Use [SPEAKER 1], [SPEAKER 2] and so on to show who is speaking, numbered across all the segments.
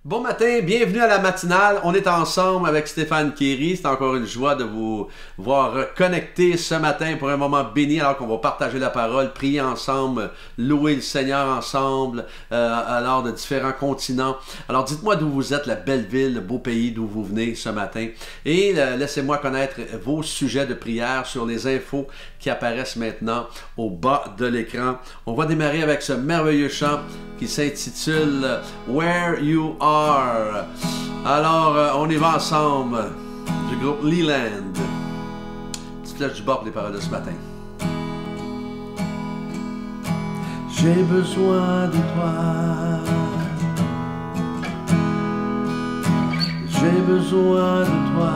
[SPEAKER 1] Bon matin, bienvenue à la matinale. On est ensemble avec Stéphane Kéry. C'est encore une joie de vous voir connecter ce matin pour un moment béni alors qu'on va partager la parole, prier ensemble, louer le Seigneur ensemble, alors de différents continents. Alors dites-moi d'où vous êtes, la belle ville, le beau pays d'où vous venez ce matin. Et laissez-moi connaître vos sujets de prière sur les infos qui apparaissent maintenant au bas de l'écran. On va démarrer avec ce merveilleux chant qui s'intitule Where You Are. Alors, on y va ensemble du groupe Leland. Petite flèche du bord pour les paroles de ce matin.
[SPEAKER 2] J'ai besoin de toi. J'ai besoin de toi.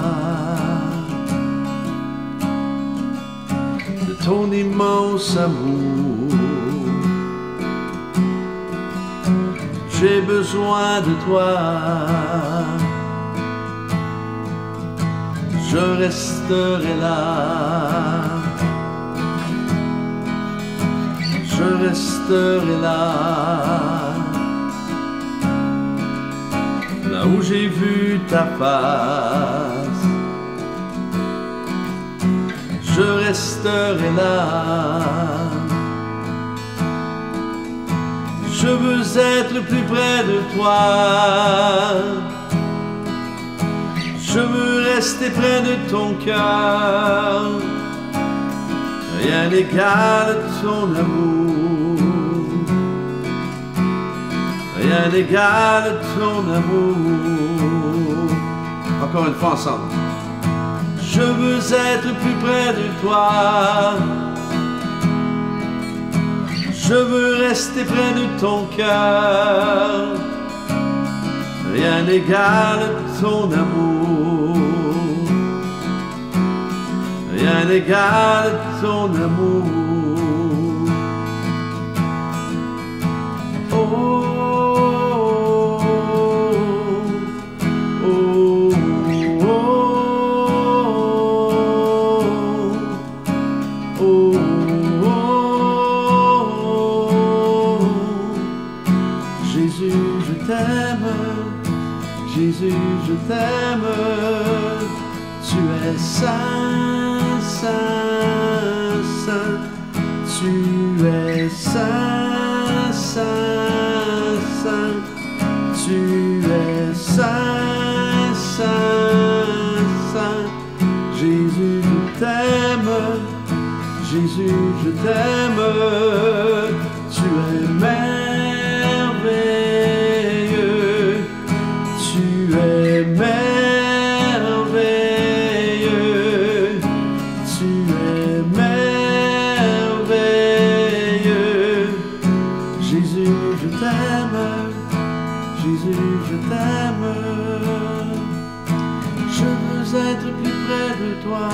[SPEAKER 2] De ton immense amour. J'ai besoin de toi. Je resterai là. Je resterai là. Là où j'ai vu ta face. Je resterai là. Je veux être plus près de toi. Je veux rester près de ton cœur. Rien n'égale ton amour. Rien n'égale ton amour.
[SPEAKER 1] Encore une fois ensemble.
[SPEAKER 2] Je veux être plus près de toi. Je veux rester près de ton cœur. Rien n'égale ton amour. Rien n'égale ton amour. Oh, oh, oh, oh, oh. Jésus, je t'aime, Jésus, je t'aime, tu es saint, saint, saint, tu es saint, saint, saint, tu es saint, saint, saint, Jésus, je t'aime, Jésus, je t'aime, tu es merveilleux. Tu es merveilleux, tu es merveilleux. Jésus, je t'aime, Jésus, je t'aime. Je veux être plus près de toi.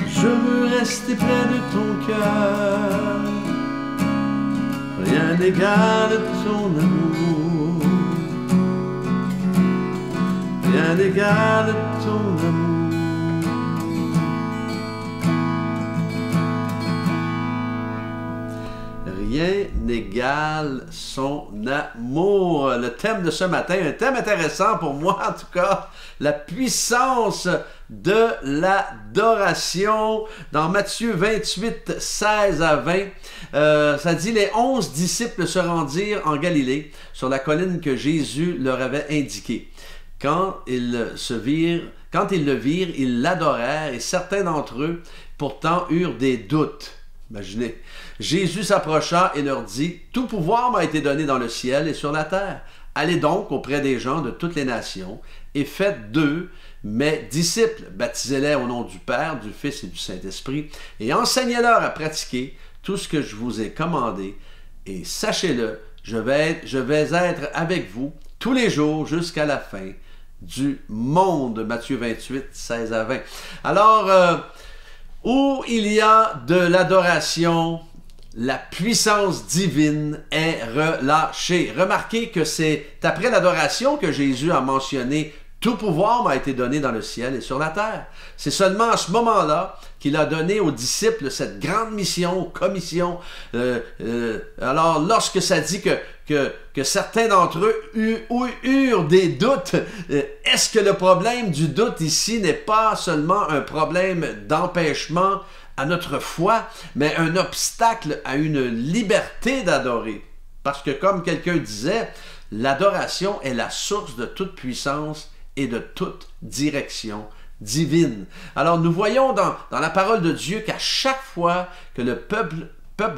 [SPEAKER 2] Je veux rester près de ton cœur. Rien n'égale ton amour. Rien n'égale ton amour.
[SPEAKER 1] Rien n'égale son amour. Le thème de ce matin, un thème intéressant pour moi en tout cas, la puissance de l'adoration. Dans Matthieu 28, 16 à 20, ça dit « Les 11 disciples se rendirent en Galilée, sur la colline que Jésus leur avait indiquée. Quand ils le virent, ils l'adorèrent, et certains d'entre eux, pourtant, eurent des doutes. » Imaginez. Jésus s'approcha et leur dit « Tout pouvoir m'a été donné dans le ciel et sur la terre. Allez donc auprès des gens de toutes les nations, et faites d'eux mes disciples, baptisez-les au nom du Père, du Fils et du Saint-Esprit, et enseignez-leur à pratiquer tout ce que je vous ai commandé, et sachez-le, je vais être avec vous tous les jours jusqu'à la fin du monde. » Matthieu 28, 16 à 20. Alors, où il y a de l'adoration, la puissance divine est relâchée. Remarquez que c'est après l'adoration que Jésus a mentionné Tout pouvoir m'a été donné dans le ciel et sur la terre. C'est seulement à ce moment-là qu'il a donné aux disciples cette grande mission, commission. Alors, lorsque ça dit que certains d'entre eux eurent des doutes, est-ce que le problème du doute ici n'est pas seulement un problème d'empêchement à notre foi, mais un obstacle à une liberté d'adorer? Parce que comme quelqu'un disait, l'adoration est la source de toute puissance et de toute direction divine. Alors nous voyons dans la parole de Dieu qu'à chaque fois que le peuple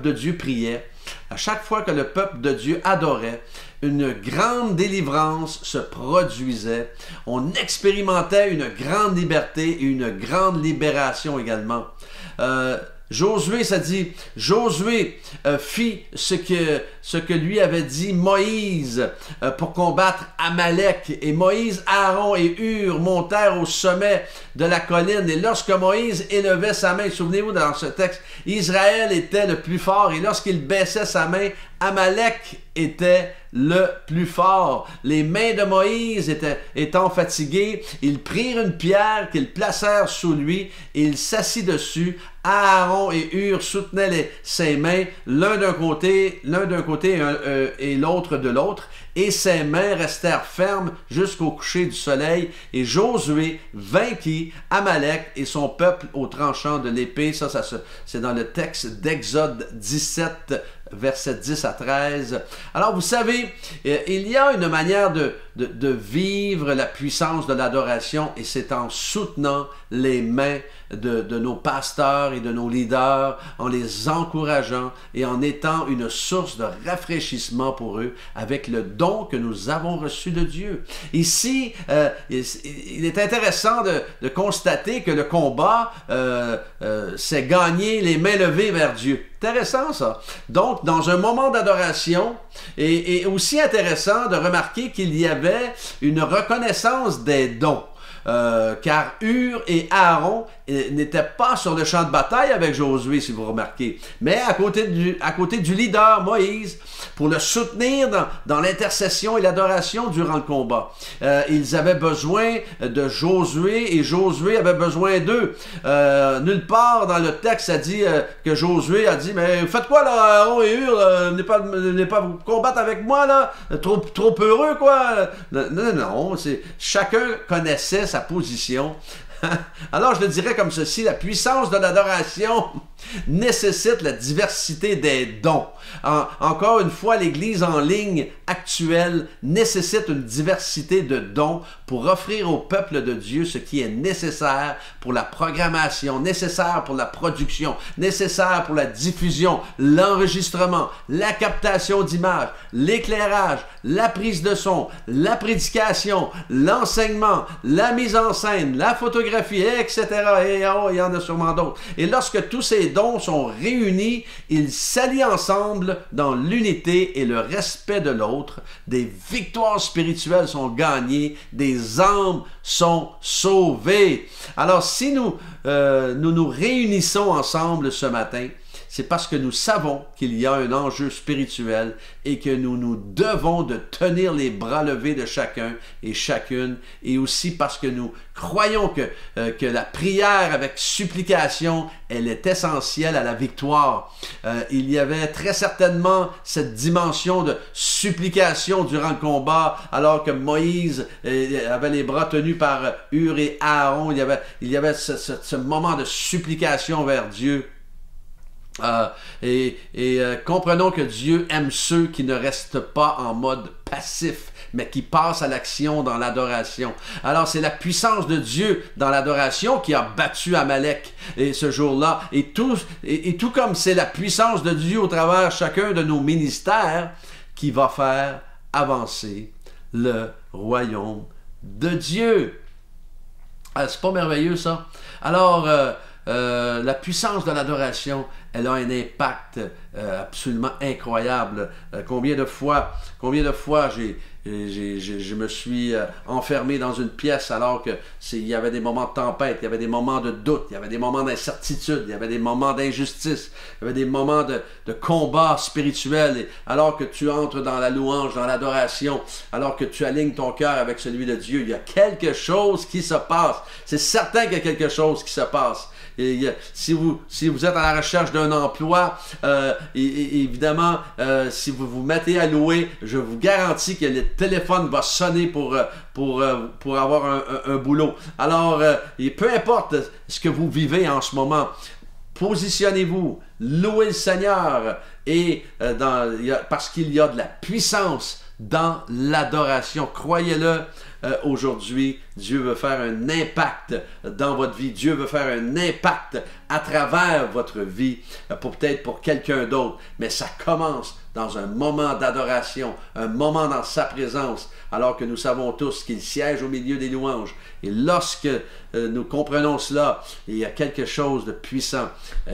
[SPEAKER 1] de Dieu priait, à chaque fois que le peuple de Dieu adorait, une grande délivrance se produisait. On expérimentait une grande liberté et une grande libération également. Josué, ça dit, Josué fit ce que lui avait dit Moïse pour combattre Amalek. Et Moïse, Aaron et Hur montèrent au sommet de la colline. Et lorsque Moïse élevait sa main, souvenez-vous dans ce texte, Israël était le plus fort. Et lorsqu'il baissait sa main, Amalek était le plus fort. Les mains de Moïse étant fatiguées, ils prirent une pierre qu'ils placèrent sous lui et il s'assit dessus. Aaron et Hur soutenaient ses mains, l'un d'un côté et l'autre de l'autre, et ses mains restèrent fermes jusqu'au coucher du soleil, et Josué vainquit Amalek et son peuple au tranchant de l'épée. Ça c'est dans le texte d'Exode 17, versets 10 à 13. Alors vous savez, il y a une manière de vivre la puissance de l'adoration, et c'est en soutenant les mains de nos pasteurs et de nos leaders, en les encourageant et en étant une source de rafraîchissement pour eux avec le don que nous avons reçu de Dieu. Ici, il est intéressant de constater que le combat, c'est gagner les mains levées vers Dieu. Intéressant ça. Donc, dans un moment d'adoration, et aussi intéressant de remarquer qu'il y avait une reconnaissance des dons. Car Hur et Aaron n'étaient pas sur le champ de bataille avec Josué, si vous remarquez, mais à côté du leader Moïse, pour le soutenir dans l'intercession et l'adoration durant le combat. Ils avaient besoin de Josué et Josué avait besoin d'eux. Nulle part dans le texte ça dit que Josué a dit « Mais faites quoi là, Aaron et Hur, n'est pas vous combattre avec moi là, trop heureux quoi. » Non, chacun connaissait sa position. Alors je le dirais comme ceci, la puissance de l'adoration nécessite la diversité des dons. Encore une fois, l'Église en ligne actuelle nécessite une diversité de dons pour offrir au peuple de Dieu ce qui est nécessaire pour la programmation, nécessaire pour la production, nécessaire pour la diffusion, l'enregistrement, la captation d'images, l'éclairage, la prise de son, la prédication, l'enseignement, la mise en scène, la photographie, etc. Et oh, il y en a sûrement d'autres. Et lorsque tous ces dons sont réunis, ils s'allient ensemble dans l'unité et le respect de l'autre. Des victoires spirituelles sont gagnées, des âmes sont sauvées. Alors si nous nous réunissons ensemble ce matin, c'est parce que nous savons qu'il y a un enjeu spirituel et que nous devons de tenir les bras levés de chacun et chacune, et aussi parce que nous croyons que la prière avec supplication, elle est essentielle à la victoire. Il y avait très certainement cette dimension de supplication durant le combat, alors que Moïse avait les bras tenus par Hur et Aaron. Il y avait ce moment de supplication vers Dieu. Comprenons que Dieu aime ceux qui ne restent pas en mode passif, mais qui passent à l'action dans l'adoration. Alors c'est la puissance de Dieu dans l'adoration qui a battu Amalek ce jour-là, et tout comme c'est la puissance de Dieu au travers chacun de nos ministères qui va faire avancer le royaume de Dieu. C'est pas merveilleux ça? Alors la puissance de l'adoration elle a un impact absolument incroyable. Combien de fois je me suis enfermé dans une pièce alors que il y avait des moments de tempête, il y avait des moments de doute, il y avait des moments d'incertitude, il y avait des moments d'injustice, il y avait des moments de combat spirituel. Et alors que tu entres dans la louange, dans l'adoration, alors que tu alignes ton cœur avec celui de Dieu, il y a quelque chose qui se passe. C'est certain qu'il y a quelque chose qui se passe. Et si vous êtes à la recherche d'un emploi, évidemment, si vous vous mettez à louer, je vous garantis que le téléphone va sonner pour avoir un boulot. Alors, peu importe ce que vous vivez en ce moment, positionnez-vous, louez le Seigneur, et parce qu'il y a de la puissance dans l'adoration. Croyez-le, aujourd'hui, Dieu veut faire un impact dans votre vie. Dieu veut faire un impact à travers votre vie, peut-être pour quelqu'un d'autre. Mais ça commence dans un moment d'adoration, un moment dans sa présence, alors que nous savons tous qu'il siège au milieu des louanges. Et lorsque nous comprenons cela, il y a quelque chose de puissant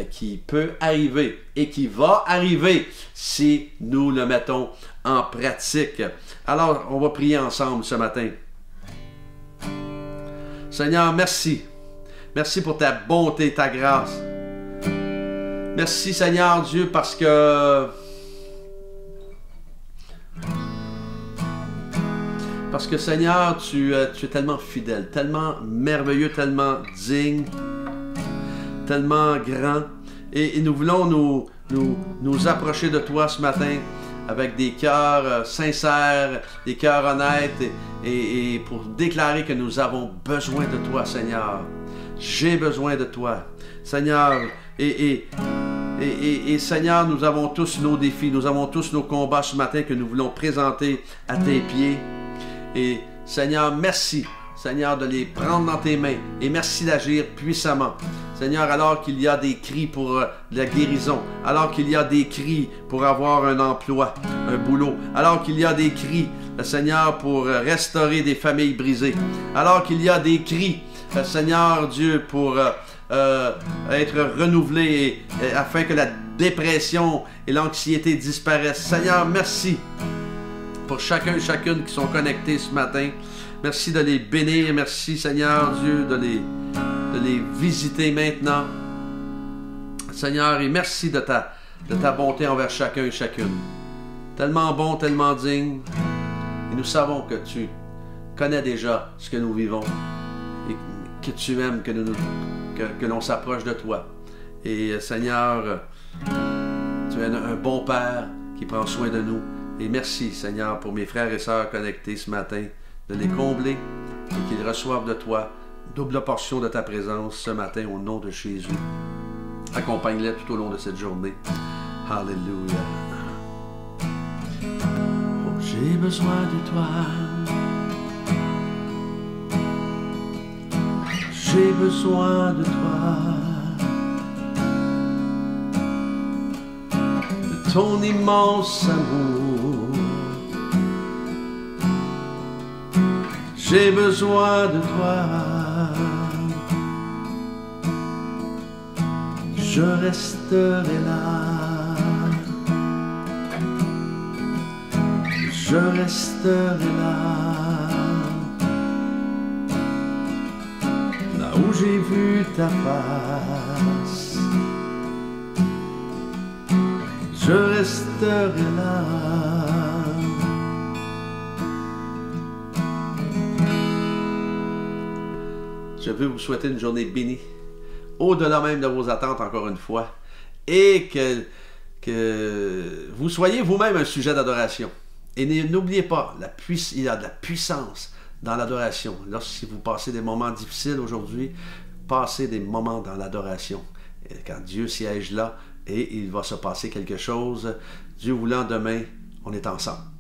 [SPEAKER 1] qui peut arriver et qui va arriver si nous le mettons en pratique. Alors, on va prier ensemble ce matin. Seigneur, merci. Merci pour ta bonté, ta grâce. Merci, Seigneur Dieu, parce que Seigneur, tu es tellement fidèle, tellement merveilleux, tellement digne, tellement grand. Et nous voulons nous approcher de toi ce matin avec des cœurs sincères, des cœurs honnêtes, et pour déclarer que nous avons besoin de toi, Seigneur. J'ai besoin de toi, Seigneur. Et Seigneur, nous avons tous nos défis, nous avons tous nos combats ce matin que nous voulons présenter à tes pieds. Et Seigneur, merci, Seigneur, de les prendre dans tes mains, et merci d'agir puissamment. Seigneur, alors qu'il y a des cris pour la guérison, alors qu'il y a des cris pour avoir un emploi, un boulot, alors qu'il y a des cris, Seigneur, pour restaurer des familles brisées, alors qu'il y a des cris, Seigneur Dieu, pour être renouvelés afin que la dépression et l'anxiété disparaissent. Seigneur, merci pour chacun et chacune qui sont connectés ce matin. Merci de les bénir. Merci, Seigneur Dieu, de les visiter maintenant. Seigneur, et merci de ta bonté envers chacun et chacune. Tellement bon, tellement digne. Et nous savons que tu connais déjà ce que nous vivons et que tu aimes que l'on s'approche de toi. Et Seigneur, tu es un bon Père qui prend soin de nous. Et merci, Seigneur, pour mes frères et sœurs connectés ce matin, de les combler et qu'ils reçoivent de toi double portion de ta présence ce matin au nom de Jésus. Accompagne-les tout au long de cette journée. Alléluia.
[SPEAKER 2] Oh, j'ai besoin de toi. J'ai besoin de toi. De ton immense amour. J'ai besoin de toi. Je resterai là. Je resterai là. Là où j'ai vu ta face. Je resterai là.
[SPEAKER 1] Je veux vous souhaiter une journée bénie, au-delà même de vos attentes, encore une fois, et que vous soyez vous-même un sujet d'adoration. Et n'oubliez pas, il y a de la puissance dans l'adoration. Lorsque vous passez des moments difficiles aujourd'hui, passez des moments dans l'adoration. Quand Dieu siège là, et il va se passer quelque chose, Dieu voulant, demain, on est ensemble.